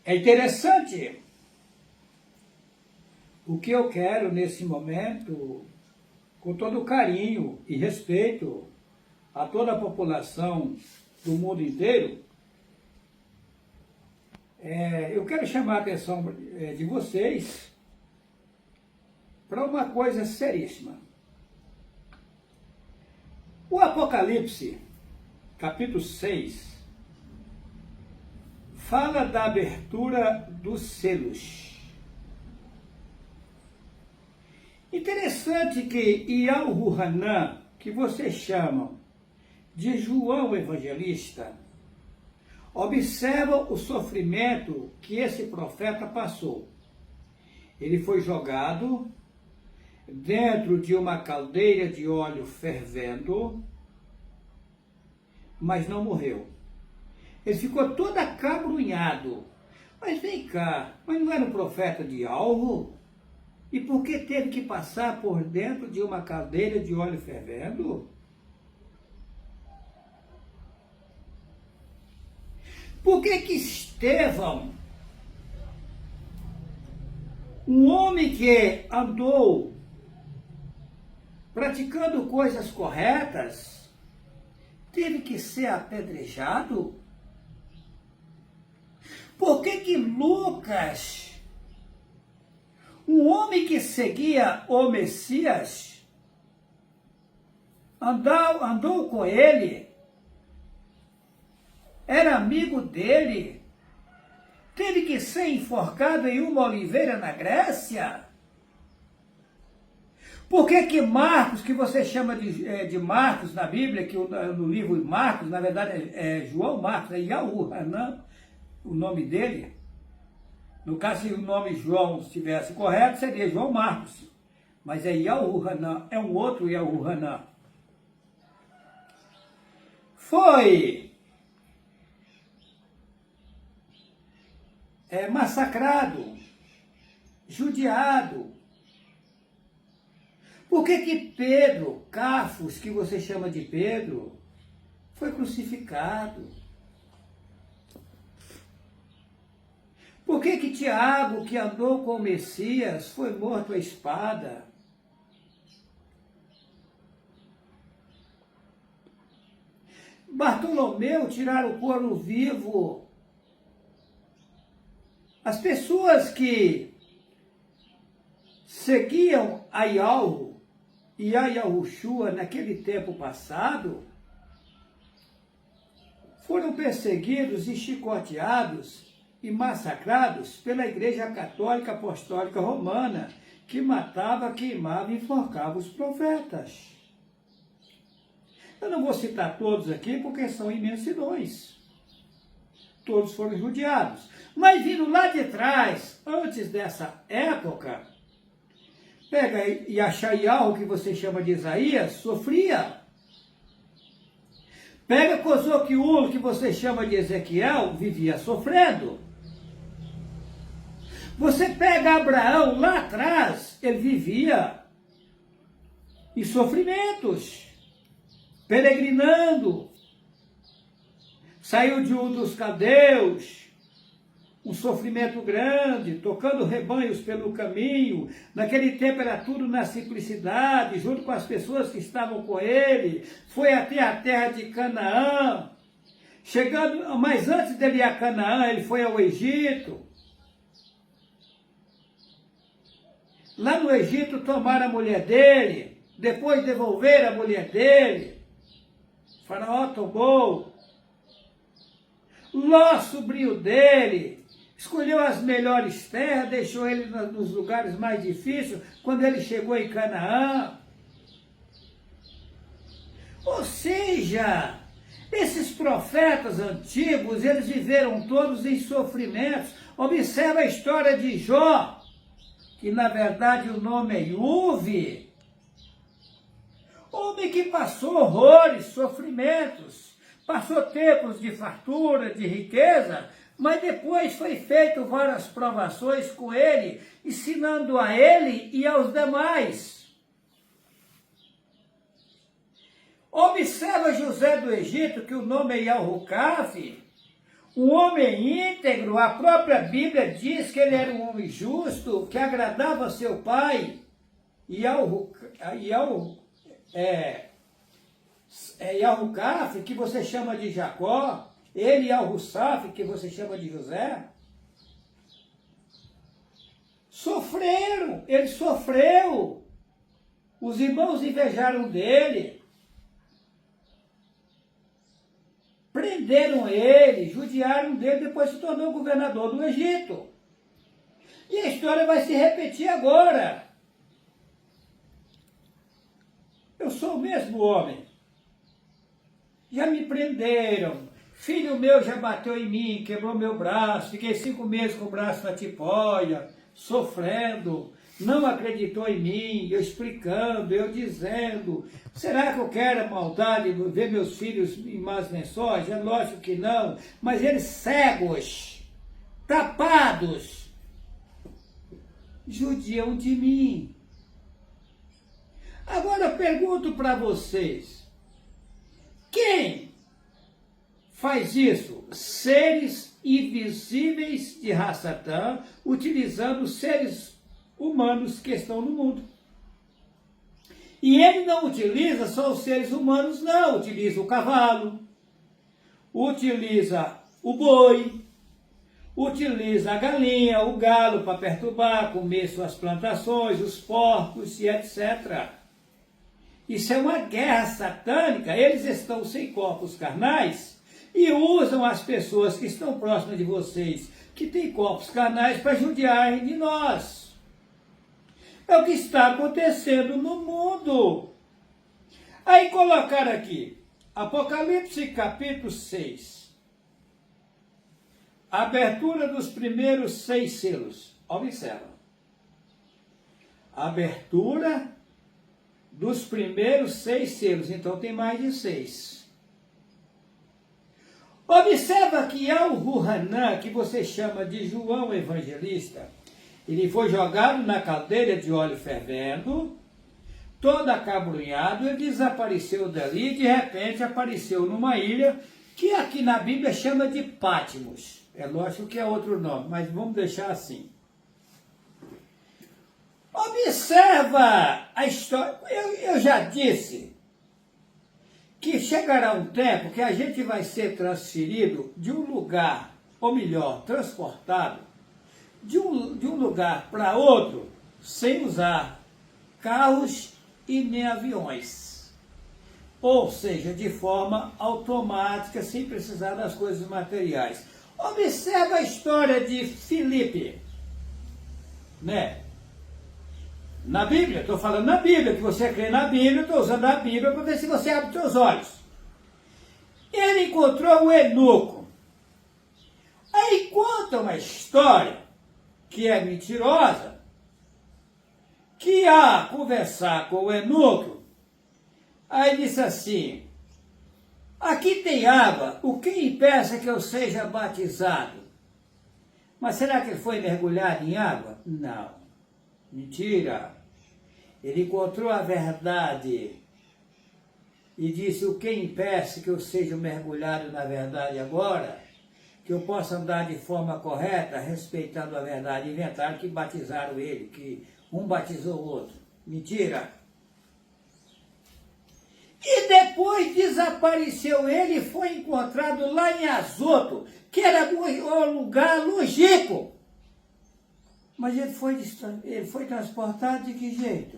É interessante. O que eu quero nesse momento, com todo carinho e respeito a toda a população do mundo inteiro, eu quero chamar a atenção de vocês para uma coisa seríssima. O Apocalipse, capítulo 6, fala da abertura dos selos. Interessante que Yahu Hanan, que vocês chamam de João Evangelista, observa o sofrimento que esse profeta passou. Ele foi jogado dentro de uma caldeira de óleo fervendo, mas não morreu. Ele ficou todo acabrunhado. Mas vem cá, mas não era um profeta de Yahu? E por que teve que passar por dentro de uma caldeira de óleo fervendo? Por que Estevão, um homem que andou praticando coisas corretas, teve que ser apedrejado? Por que Lucas, um homem que seguia o Messias, andou com ele, era amigo dele, teve que ser enforcado em uma oliveira na Grécia? Por que Marcos, que você chama de Marcos na Bíblia, que no livro Marcos, na verdade é João Marcos, é Yahu Hanan, o nome dele? No caso, se o nome João estivesse correto, seria João Marcos. Mas é Yahu Hanan, é um outro Yahu Hanan. Foi massacrado, judiado. Por que Pedro, Cafos, que você chama de Pedro, foi crucificado? Por que Tiago, que andou com o Messias, foi morto à espada? Bartolomeu tiraram o couro vivo. As pessoas que seguiam a Yahu e a Yahushua naquele tempo passado foram perseguidos e chicoteados e massacrados pela Igreja Católica Apostólica Romana, que matava, queimava e enforcava os profetas. Eu não vou citar todos aqui porque são imensidões. Todos foram judiados. Mas vindo lá de trás, antes dessa época, pega Yashayahu, que você chama de Isaías, sofria. Pega Cozoquiulo, que você chama de Ezequiel, vivia sofrendo. Você pega Abraão, lá atrás, ele vivia em sofrimentos, peregrinando. Saiu de Ur dos Caldeus, um sofrimento grande, tocando rebanhos pelo caminho. Naquele tempo era tudo na simplicidade, junto com as pessoas que estavam com ele. Foi até a terra de Canaã. Chegando, mas antes dele ir a Canaã, ele foi ao Egito. Lá no Egito tomaram a mulher dele, depois devolveram a mulher dele. O faraó tomou. Ló, sobrinho dele, escolheu as melhores terras, deixou ele nos lugares mais difíceis, quando ele chegou em Canaã. Ou seja, esses profetas antigos, eles viveram todos em sofrimentos. Observa a história de Jó, que na verdade o nome é Iuve. Homem que passou horrores, sofrimentos, passou tempos de fartura, de riqueza, mas depois foi feito várias provações com ele, ensinando a ele e aos demais. Observa José do Egito, que o nome é Yahucaf, Um homem íntegro, a própria Bíblia diz que ele era um homem justo, que agradava seu pai, e ao Rucaf, que você chama de Jacó, ele e ao Russaf, que você chama de José, sofreram, ele sofreu. Os irmãos invejaram dele, prenderam ele, judiaram dele, depois se tornou governador do Egito. E a história vai se repetir agora. Eu sou o mesmo homem. Já me prenderam. Filho meu já bateu em mim, quebrou meu braço. Fiquei 5 meses com o braço na tipóia, sofrendo. Não acreditou em mim, eu explicando, eu dizendo. Será que eu quero a maldade de ver meus filhos em más lençóis? É lógico que não. Mas eles cegos, tapados, judiam de mim. Agora eu pergunto para vocês, quem faz isso? Seres invisíveis de Ra-Satã, utilizando seres humanos que estão no mundo. E ele não utiliza só os seres humanos, não. Utiliza o cavalo, utiliza o boi, utiliza a galinha, o galo para perturbar, comer suas plantações, os porcos e etc. Isso é uma guerra satânica. Eles estão sem corpos carnais e usam as pessoas que estão próximas de vocês, que têm corpos carnais, para judiarem de nós. É o que está acontecendo no mundo. Aí colocaram aqui, Apocalipse capítulo 6. Abertura dos primeiros 6 selos. Observa. Abertura dos primeiros 6 selos. Então tem mais de 6. Observa que Al-Ruhanã, que você chama de João Evangelista, ele foi jogado na caldeira de óleo fervendo, todo acabrunhado, ele desapareceu dali e de repente apareceu numa ilha que aqui na Bíblia chama de Patmos. É lógico que é outro nome, mas vamos deixar assim. Observa a história. Eu já disse que chegará um tempo que a gente vai ser transferido de um lugar, ou melhor, transportado, de um lugar para outro, sem usar carros e nem aviões. Ou seja, de forma automática, sem precisar das coisas materiais. Observa a história de Filipe, né? Na Bíblia, estou falando na Bíblia, que você crê na Bíblia, estou usando a Bíblia para ver se você abre os seus olhos. Ele encontrou o eunuco. Aí conta uma história que é mentirosa, que a conversar com o eunuco, aí disse assim, aqui tem água, o que impeça que eu seja batizado? Mas será que ele foi mergulhado em água? Não, mentira. Ele encontrou a verdade e disse, o que impeça que eu seja mergulhado na verdade agora? Que eu possa andar de forma correta, respeitando a verdade. Inventaram que batizaram ele, que um batizou o outro. Mentira. E depois desapareceu ele e foi encontrado lá em Azoto, que era um lugar longínquo. Mas ele foi transportado de que jeito?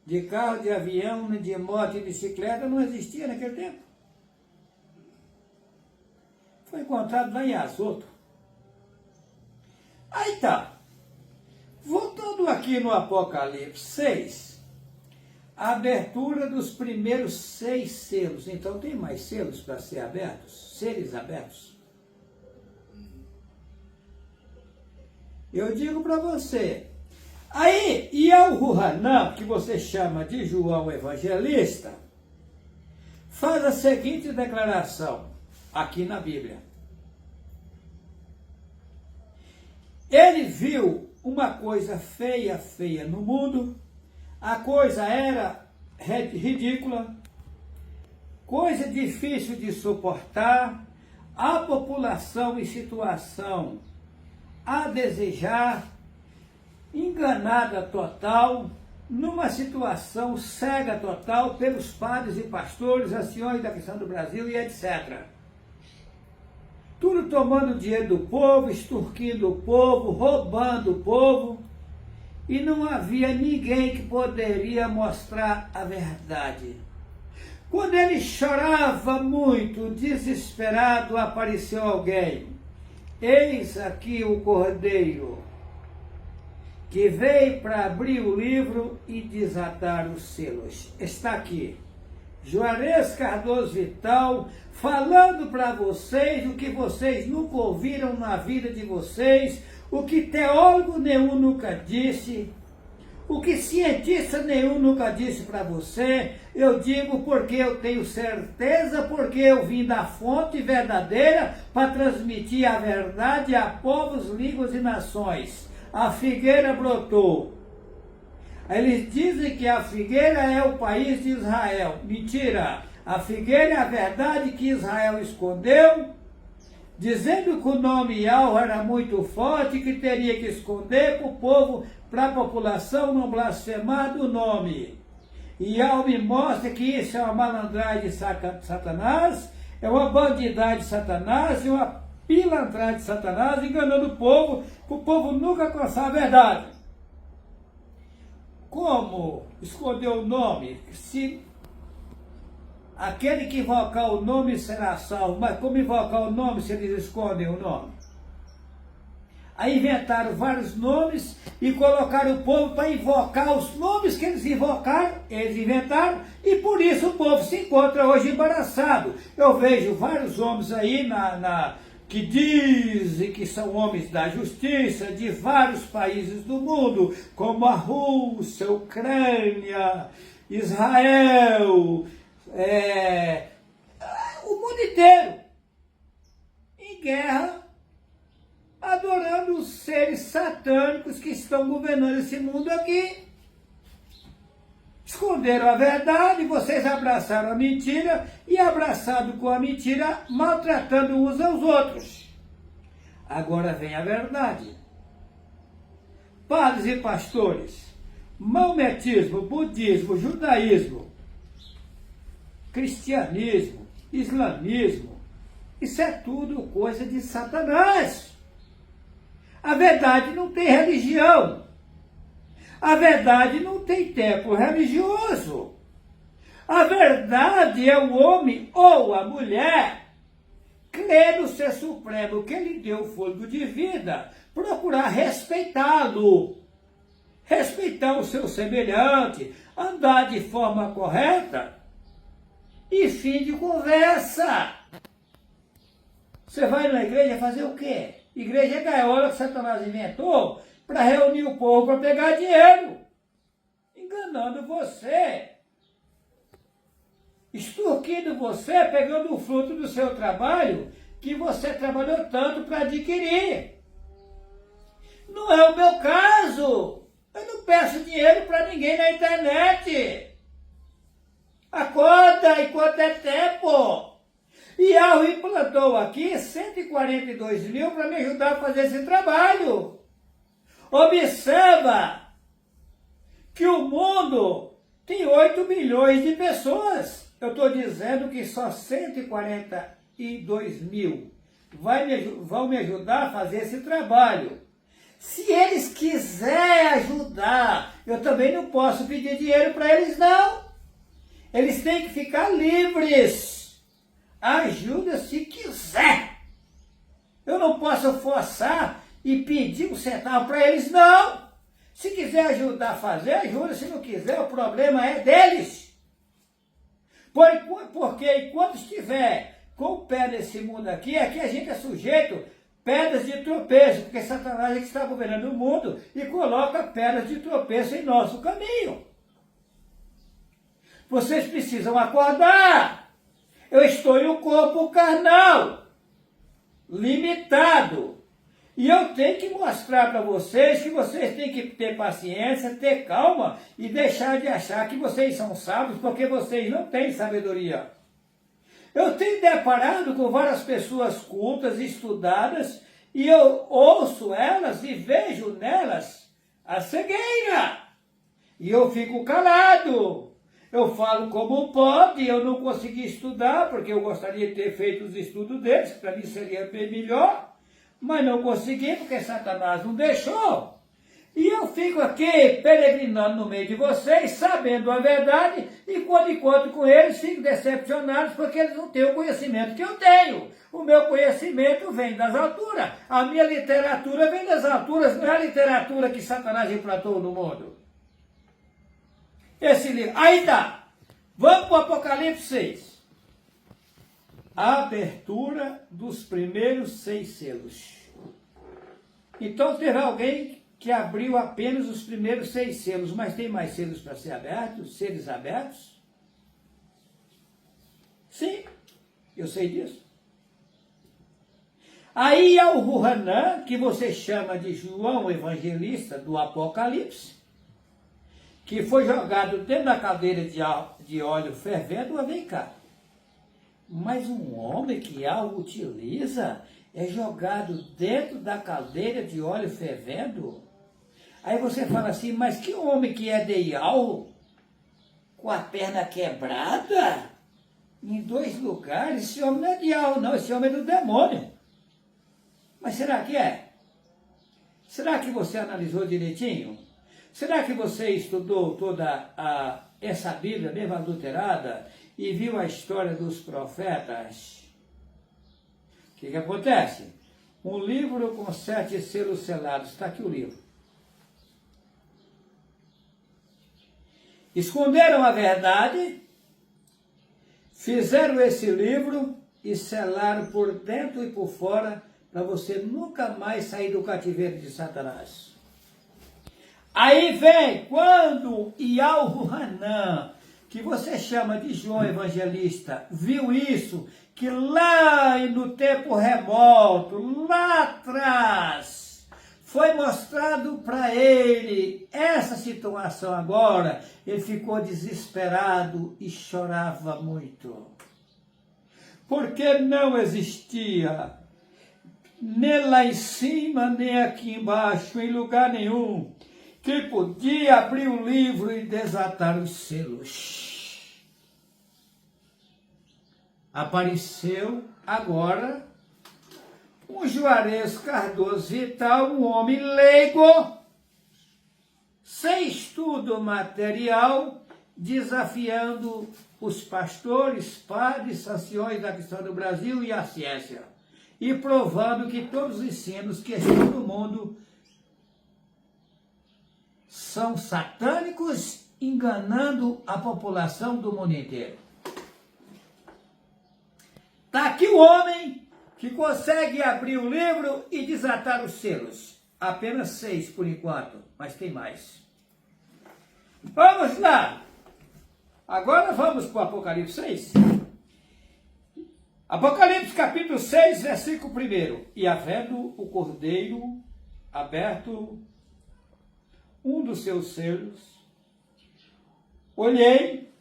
De carro, de avião, de moto e bicicleta não existia naquele tempo. Foi encontrado lá em Azoto. Aí tá. Voltando aqui no Apocalipse 6, a abertura dos primeiros 6 selos. Então tem mais selos para ser abertos? Seres abertos? Eu digo para você. Aí, Al-Ruhanã, que você chama de João Evangelista, faz a seguinte declaração aqui na Bíblia. Ele viu uma coisa feia, feia no mundo, a coisa era ridícula, coisa difícil de suportar, a população em situação a desejar, enganada total, numa situação cega total pelos padres e pastores, anciões da questão do Brasil e etc. Tudo tomando dinheiro do povo, extorquindo o povo, roubando o povo, e não havia ninguém que poderia mostrar a verdade. Quando ele chorava muito, desesperado, apareceu alguém. Eis aqui o Cordeiro, que veio para abrir o livro e desatar os selos. Está aqui, Juarez Cardoso Vital, falando para vocês o que vocês nunca ouviram na vida de vocês, o que teólogo nenhum nunca disse, o que cientista nenhum nunca disse para você. Eu digo porque eu tenho certeza, porque eu vim da fonte verdadeira para transmitir a verdade a povos, línguas e nações. A figueira brotou. Eles dizem que a figueira é o país de Israel. Mentira! A figueira é a verdade que Israel escondeu, dizendo que o nome Yahweh era muito forte, que teria que esconder para o povo, para a população não blasfemar do nome. E Yahweh me mostra que isso é uma malandragem de Satanás, é uma bandidagem de Satanás, é uma pilantragem de Satanás, enganando o povo, para o povo nunca alcançar a verdade. Como esconder o nome? Se aquele que invocar o nome será salvo, mas como invocar o nome se eles escondem o nome? Aí inventaram vários nomes e colocaram o povo para invocar os nomes que eles invocaram, eles inventaram, e por isso o povo se encontra hoje embaraçado. Eu vejo vários homens aí que dizem que são homens da justiça de vários países do mundo, como a Rússia, a Ucrânia, Israel, o mundo inteiro, em guerra, adorando os seres satânicos que estão governando esse mundo aqui. Esconderam a verdade, vocês abraçaram a mentira e, abraçado com a mentira, maltratando uns aos outros. Agora vem a verdade. Padres e pastores, maometismo, budismo, judaísmo, cristianismo, islamismo, isso é tudo coisa de Satanás. A verdade não tem religião. A verdade não tem templo religioso. A verdade é o homem ou a mulher crer no ser supremo que lhe deu o fôlego de vida, procurar respeitá-lo, respeitar o seu semelhante, andar de forma correta e fim de conversa. Você vai na igreja fazer o quê? Igreja é gaiola que Satanás inventou para reunir o povo para pegar dinheiro, enganando você, extorquindo você, pegando o fruto do seu trabalho que você trabalhou tanto para adquirir. Não é o meu caso. Eu não peço dinheiro para ninguém na internet. Acorda enquanto é tempo. E Yahweh implantou aqui 142 mil para me ajudar a fazer esse trabalho. Observa que o mundo tem 8 milhões de pessoas. Eu estou dizendo que só 142 mil vão me ajudar a fazer esse trabalho. Se eles quiserem ajudar, eu também não posso pedir dinheiro para eles, não. Eles têm que ficar livres. Ajuda se quiser. Eu não posso forçar e pedir um centavo para eles, não. Se quiser ajudar a fazer, ajuda. Se não quiser, o problema é deles. Porque enquanto estiver com o pé nesse mundo aqui a gente é sujeito pedras de tropeço, porque Satanás é que está governando o mundo e coloca pedras de tropeço em nosso caminho. Vocês precisam acordar. Eu estou em um corpo carnal, limitado. E eu tenho que mostrar para vocês que vocês têm que ter paciência, ter calma e deixar de achar que vocês são sábios, porque vocês não têm sabedoria. Eu tenho deparado com várias pessoas cultas, estudadas, e eu ouço elas e vejo nelas a cegueira. E eu fico calado. Eu falo como pode, eu não consegui estudar, porque eu gostaria de ter feito os estudos deles, para mim seria bem melhor, mas não consegui, porque Satanás não deixou. E eu fico aqui peregrinando no meio de vocês, sabendo a verdade, e quando encontro com eles, fico decepcionado, porque eles não têm o conhecimento que eu tenho. O meu conhecimento vem das alturas. A minha literatura vem das alturas, não é a literatura que Satanás implantou no mundo. Esse livro. Aí tá. Vamos para o Apocalipse 6. A abertura dos primeiros 6 selos. Então teve alguém que abriu apenas os primeiros 6 selos, mas tem mais selos para ser abertos? Seres abertos? Sim, eu sei disso. Aí há o Ruhanã, que você chama de João Evangelista do Apocalipse, que foi jogado dentro da caldeira de óleo fervendo. Mas vem cá, mas um homem que algo utiliza é jogado dentro da caldeira de óleo fervendo? Aí você fala assim, mas que homem que é de Ial, com a perna quebrada, em 2 lugares? Esse homem não é de Ial, não, esse homem é do demônio. Mas será que é? Será que você analisou direitinho? Será que você estudou toda essa Bíblia mesmo adulterada e viu a história dos profetas? O que acontece? Um livro com 7 selos selados. Está aqui o livro. Esconderam a verdade, fizeram esse livro e selaram por dentro e por fora para você nunca mais sair do cativeiro de Satanás. Aí vem quando Ial-Ruhanã, que você chama de João Evangelista, viu isso, que lá no tempo remoto, lá atrás, foi mostrado para ele essa situação agora, ele ficou desesperado e chorava muito. Porque não existia, nem lá em cima, nem aqui embaixo, em lugar nenhum, que podia abrir o livro e desatar os selos. Apareceu agora um Juarez Cardoso Vital, um homem leigo, sem estudo material, desafiando os pastores, padres, anciões da cristã do Brasil e a ciência, e provando que todos os ensinos que estão no mundo são satânicos, enganando a população do mundo inteiro. Está aqui o homem que consegue abrir o livro e desatar os selos. Apenas 6 por enquanto, mas tem mais. Vamos lá. Agora vamos para o Apocalipse 6. Apocalipse capítulo 6, versículo 1. E havendo o cordeiro aberto um dos seus selos, olhei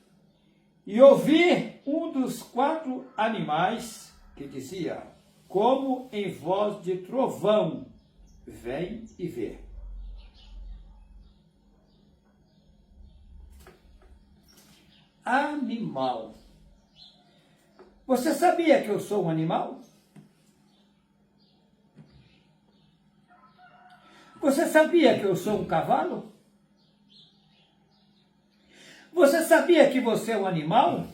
e ouvi um dos 4 animais que dizia, como em voz de trovão, vem e vê. Animal. Você sabia que eu sou um animal? Você sabia que eu sou um cavalo? Você sabia que você é um animal?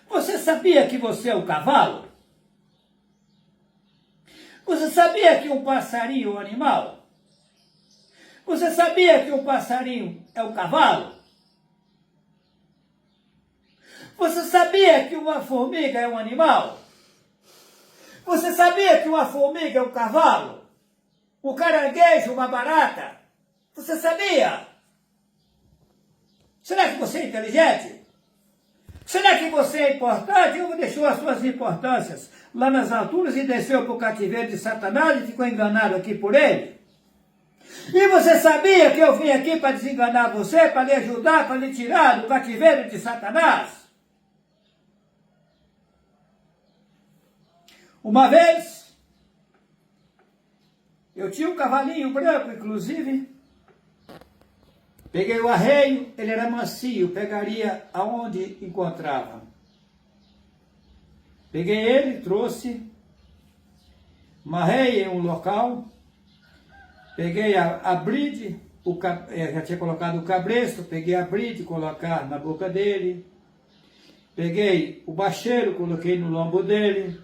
Você sabia que você é um cavalo? Você sabia que um passarinho é um animal? Você sabia que um passarinho é um cavalo? Você sabia que uma formiga é um animal? Você sabia que uma formiga é um cavalo? Um caranguejo, uma barata? Você sabia? Será que você é inteligente? Será que você é importante ou deixou as suas importâncias lá nas alturas e desceu para o cativeiro de Satanás e ficou enganado aqui por ele? E você sabia que eu vim aqui para desenganar você, para lhe ajudar, para lhe tirar do cativeiro de Satanás? Uma vez, eu tinha um cavalinho branco, inclusive. Peguei o arreio, ele era macio, pegaria aonde encontrava. Peguei ele, trouxe, amarrei em um local, peguei a bride, já tinha colocado o cabresto, peguei a bride, colocar na boca dele, peguei o bacheiro, coloquei no lombo dele,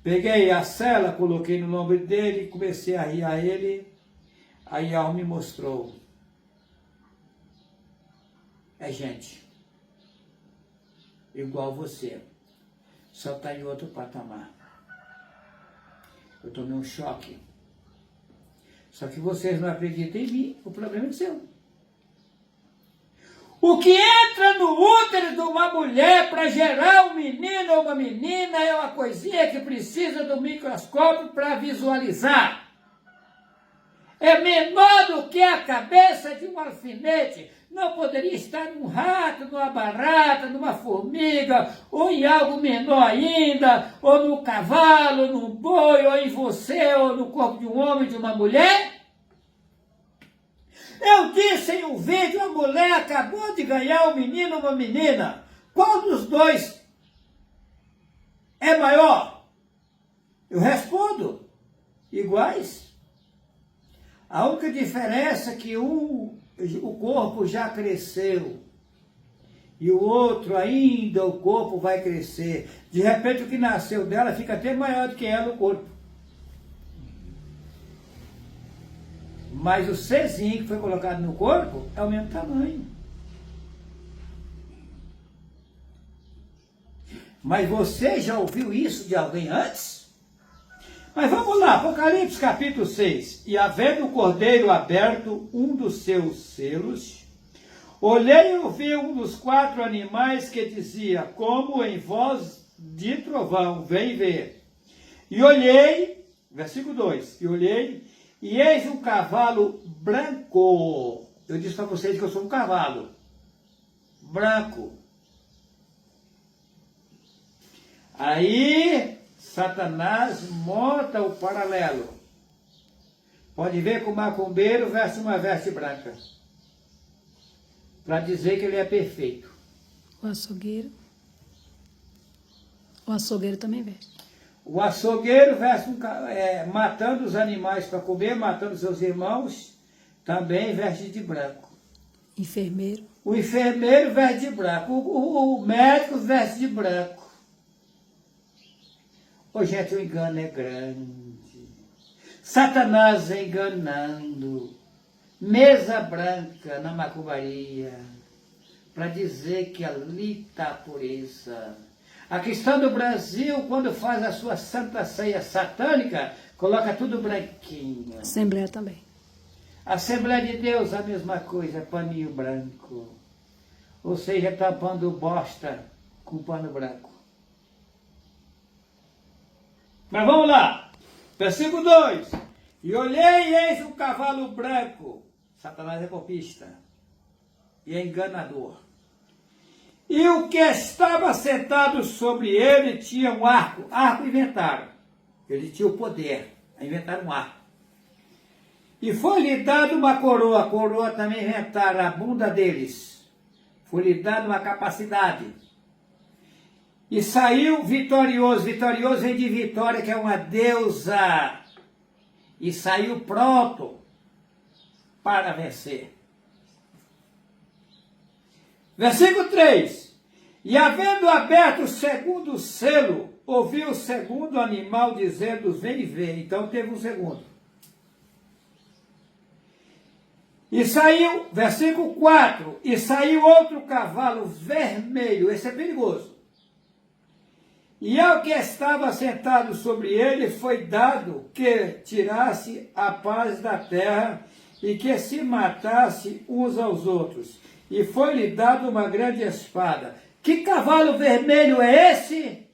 peguei a sela, coloquei no lombo dele, comecei a arriar ele, aí a alma me mostrou. É gente, igual você, só está em outro patamar. Eu tomei um choque. Só que vocês não acreditam em mim, o problema é seu. O que entra no útero de uma mulher para gerar um menino ou uma menina é uma coisinha que precisa do microscópio para visualizar. É menor do que a cabeça de um alfinete. Não poderia estar num rato, numa barata, numa formiga, ou em algo menor ainda, ou no cavalo, num boi, ou em você, ou no corpo de um homem, de uma mulher? Eu disse em um vídeo, a mulher acabou de ganhar um menino ou uma menina. Qual dos dois é maior? Eu respondo, iguais. A única diferença é que o corpo já cresceu e o outro ainda, o corpo vai crescer. De repente o que nasceu dela fica até maior do que ela, o corpo. Mas o serzinho que foi colocado no corpo é o mesmo tamanho. Mas você já ouviu isso de alguém antes? Mas vamos lá, Apocalipse capítulo 6. E havendo o cordeiro aberto um dos seus selos, olhei e ouvi um dos 4 animais que dizia, como em voz de trovão, vem ver. E olhei, versículo 2, e olhei, e eis um cavalo branco. Eu disse para vocês que eu sou um cavalo branco. Aí Satanás monta o paralelo. Pode ver que o macumbeiro veste uma veste branca, para dizer que ele é perfeito. O açougueiro também veste. O açougueiro veste matando os animais para comer, matando seus irmãos, também veste de branco. Enfermeiro. O enfermeiro veste de branco, o médico veste de branco. Ô, gente, o engano é grande. Satanás enganando. Mesa branca na macumbaria, para dizer que ali está a pureza. A questão do Brasil, quando faz a sua santa ceia satânica, coloca tudo branquinho. Assembleia também. Assembleia de Deus, a mesma coisa, paninho branco. Ou seja, tampando bosta com pano branco. Mas vamos lá, versículo 2. E olhei e eis um cavalo branco. Satanás é copista e é enganador. E o que estava sentado sobre ele tinha um arco. Arco inventaram. Ele tinha o poder. Inventaram um arco. E foi-lhe dado uma coroa. A coroa também inventaram a bunda deles. Foi-lhe dado uma capacidade. E saiu vitorioso. Vitorioso vem de vitória, que é uma deusa. E saiu pronto para vencer. Versículo 3. E havendo aberto o segundo selo, ouviu o segundo animal dizendo, vem ver. Então teve um segundo. E saiu, versículo 4, e saiu outro cavalo vermelho, esse é perigoso. E ao que estava sentado sobre ele foi dado que tirasse a paz da terra e que se matasse uns aos outros. E foi-lhe dado uma grande espada. Que cavalo vermelho é esse?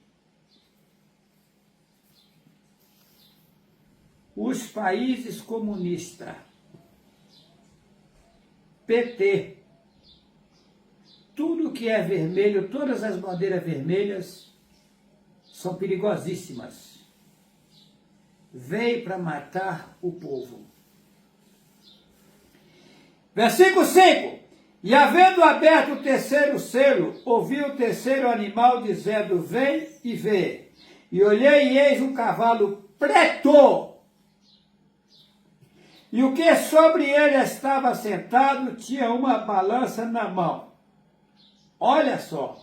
Os países comunistas. PT. Tudo que é vermelho, todas as bandeiras vermelhas são perigosíssimas. veio para matar o povo. Versículo 5. E havendo aberto o terceiro selo, ouvi o terceiro animal dizendo, vem e vê. E olhei e eis um cavalo preto. E o que sobre ele estava sentado tinha uma balança na mão. Olha só.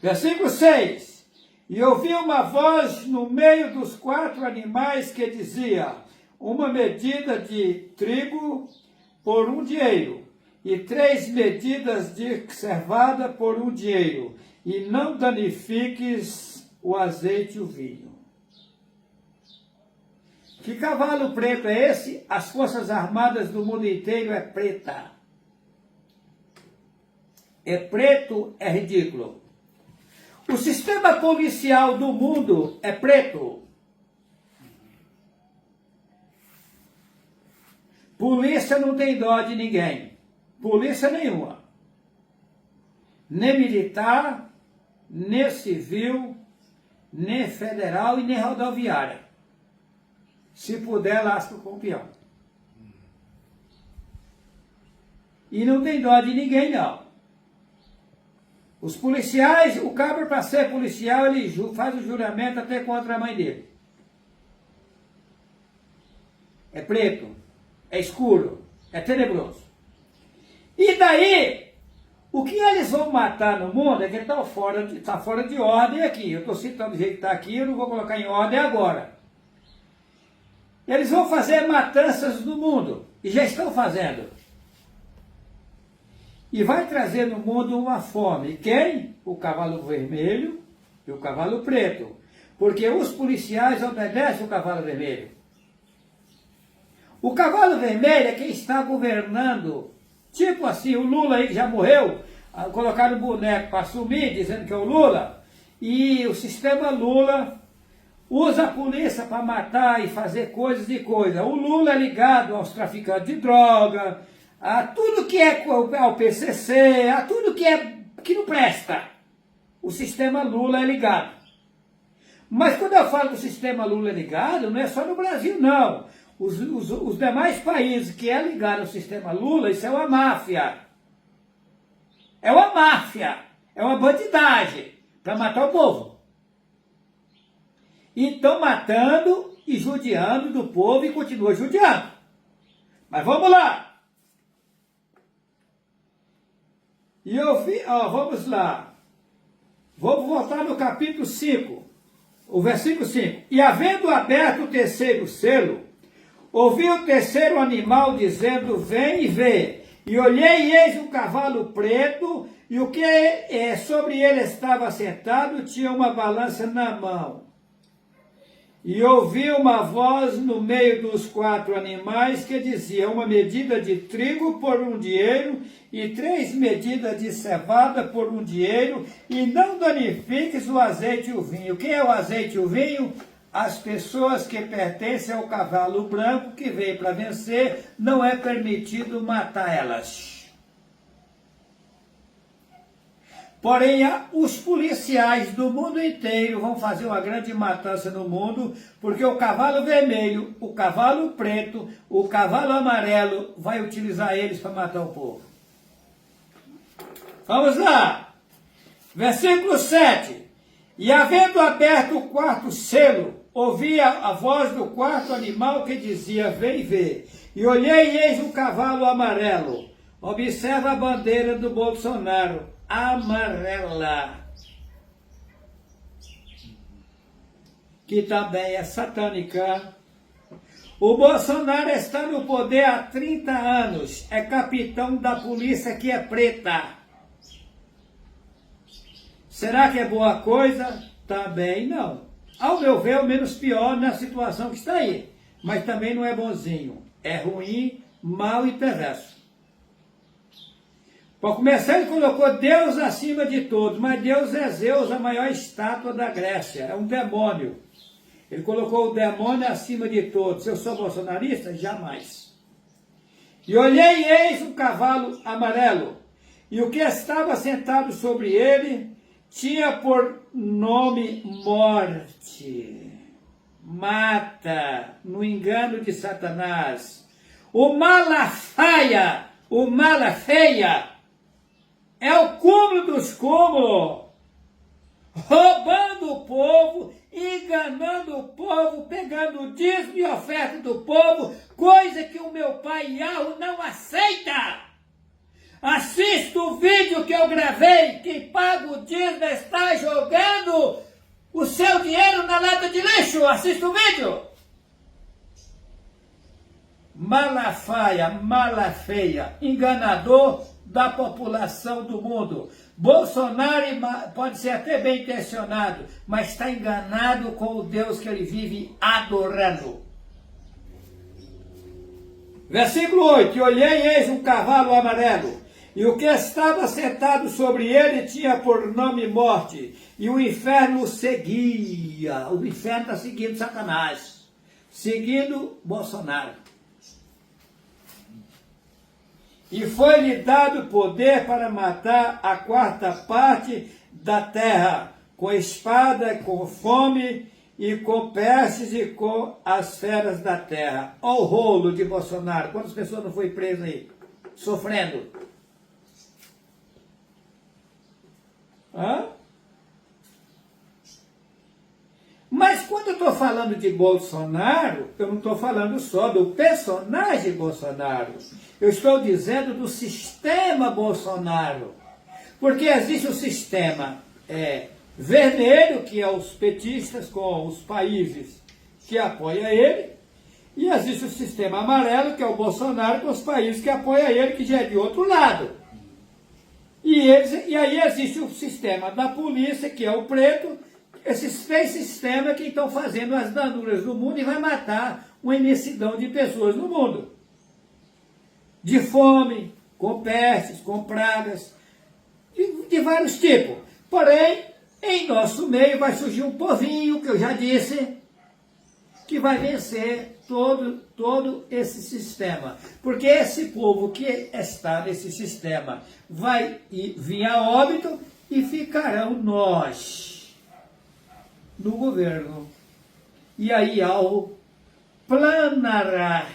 Versículo 6. E ouvi uma voz no meio dos 4 animais que dizia, uma medida de trigo por 1 dinheiro, e 3 medidas de cevada por 1 dinheiro, e não danifiques o azeite e o vinho. Que cavalo preto é esse? As forças armadas do mundo inteiro é preta. É preto, é ridículo. O sistema policial do mundo é preto. Polícia não tem dó de ninguém. Polícia nenhuma. Nem militar, nem civil, nem federal e nem rodoviária. Se puder, lasca com o peão. E não tem dó de ninguém, não. Os policiais, o cabra para ser policial, ele faz o juramento até contra a mãe dele. É preto, é escuro, é tenebroso. E daí, o que eles vão matar no mundo é que está fora de ordem aqui. Eu estou citando do jeito que está aqui, eu não vou colocar em ordem agora. Eles vão fazer matanças no mundo, e já estão fazendo. E vai trazer no mundo uma fome. Quem? O cavalo vermelho e o cavalo preto. Porque os policiais obedecem o cavalo vermelho. O cavalo vermelho é quem está governando. Tipo assim, o Lula aí que já morreu, colocaram o boneco para assumir, dizendo que é o Lula. E o sistema Lula usa a polícia para matar e fazer coisas e coisas. O Lula é ligado aos traficantes de droga, a tudo que é ao PCC, a tudo que não presta. O sistema Lula é ligado. Mas quando eu falo que o sistema Lula é ligado, não é só no Brasil, não. Os demais países que é ligado ao sistema Lula, isso é uma máfia. É uma máfia. É uma bandidagem para matar o povo. E estão matando e judiando do povo e continuam judiando. Mas vamos lá. E eu vi, vamos lá. Vamos voltar no capítulo 5, o versículo 5. E havendo aberto o terceiro selo, ouvi o terceiro animal dizendo, vem e vê. E olhei e eis um cavalo preto, e o que sobre ele estava sentado tinha uma balança na mão. E ouvi uma voz no meio dos 4 animais que dizia, uma medida de trigo por 1 dinheiro, e 3 medidas de cevada por 1 dinheiro, e não danifiques o azeite e o vinho. O que é o azeite e o vinho? As pessoas que pertencem ao cavalo branco que veio para vencer, não é permitido matar elas. Porém, os policiais do mundo inteiro vão fazer uma grande matança no mundo, porque o cavalo vermelho, o cavalo preto, o cavalo amarelo vai utilizar eles para matar o povo. Vamos lá. Versículo 7. E havendo aberto o 4º selo, ouvi a voz do 4º animal que dizia, vem ver. E olhei e eis um cavalo amarelo. Observa a bandeira do Bolsonaro. Amarela, que também é satânica. O Bolsonaro está no poder há 30 anos, é capitão da polícia que é preta. Será que é boa coisa? Também não. Ao meu ver, é o menos pior na situação que está aí, mas também não é bonzinho, é ruim, mau e perverso. Para começar, ele colocou Deus acima de todos, mas Deus é Zeus, a maior estátua da Grécia, é um demônio. Ele colocou o demônio acima de todos. Eu sou bolsonarista? Jamais. E olhei e eis um cavalo amarelo, e o que estava sentado sobre ele tinha por nome Morte. mata, no engano de Satanás. O Malafaia, o Malafeia, é o cúmulo dos cúmulos, roubando o povo, enganando o povo, pegando o dízimo e oferta do povo, coisa que o meu pai Yahoo não aceita. Assista o vídeo que eu gravei, quem paga o dízimo está jogando o seu dinheiro na lata de lixo. Assista o vídeo. Malafaia, malafeia, enganador da população do mundo. Bolsonaro pode ser até bem intencionado, mas está enganado com o Deus que ele vive adorando. Versículo 8. E olhei e eis um cavalo amarelo, e o que estava sentado sobre ele tinha por nome morte, e o inferno o seguia. O inferno está seguindo Satanás, seguindo Bolsonaro. E foi-lhe dado poder para matar a quarta parte da terra, com espada, com fome, e com pestes e com as feras da terra. Olha o rolo de Bolsonaro. Quantas pessoas não foi preso aí? Sofrendo. Hã? Mas quando eu estou falando de Bolsonaro, eu não estou falando só do personagem Bolsonaro. Eu estou dizendo do sistema Bolsonaro. Porque existe o sistema vermelho, que é os petistas com os países que apoiam ele, e existe o sistema amarelo, que é o Bolsonaro com os países que apoiam ele, que já é de outro lado. E aí existe o sistema da polícia, que é o preto, esses três sistemas que estão fazendo as danuras do mundo e vai matar uma imensidão de pessoas no mundo. De fome, com pestes, com pragas, de vários tipos. Porém, em nosso meio vai surgir um povinho, que eu já disse, que vai vencer todo esse sistema. Porque esse povo que está nesse sistema vai vir a óbito e ficarão nós no governo. E aí Yahoo planará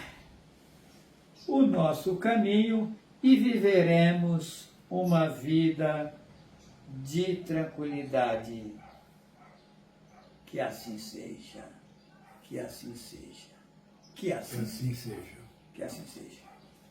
o nosso caminho e viveremos uma vida de tranquilidade. Que assim seja. Que assim seja. Que assim seja. Que assim seja.